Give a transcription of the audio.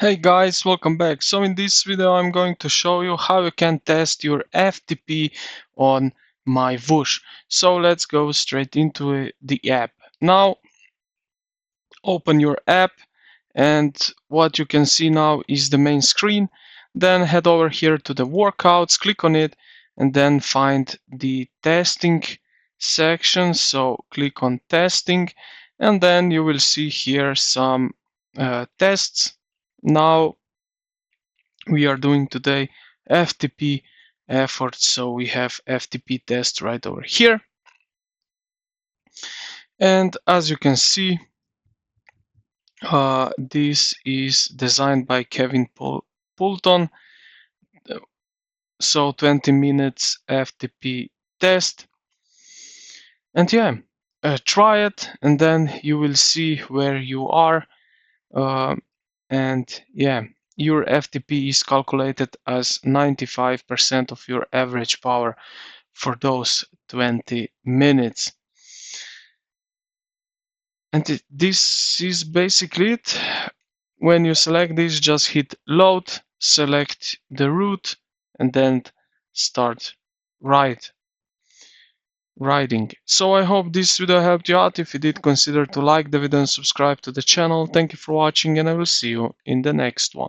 Hey guys, welcome back. So in this video I'm going to show you how you can test your FTP on MyWhoosh. So let's go straight into the app. Now open your app and what you can see now is the main screen. Then head over here to the workouts, click on it and then find the testing section. So click on testing and then you will see here some tests. Now we are doing today FTP effort, so we have FTP test right over here. And as you can see, this is designed by Kevin Poulton. So 20 minutes FTP test. And yeah, try it and then you will see where you are. And yeah, your FTP is calculated as 95% of your average power for those 20 minutes. And this is basically it. When you select this, just hit load, select the route, and then start riding. So I hope this video helped you out. If you did, consider to like the video and subscribe to the channel. Thank you for watching and I will see you in the next one.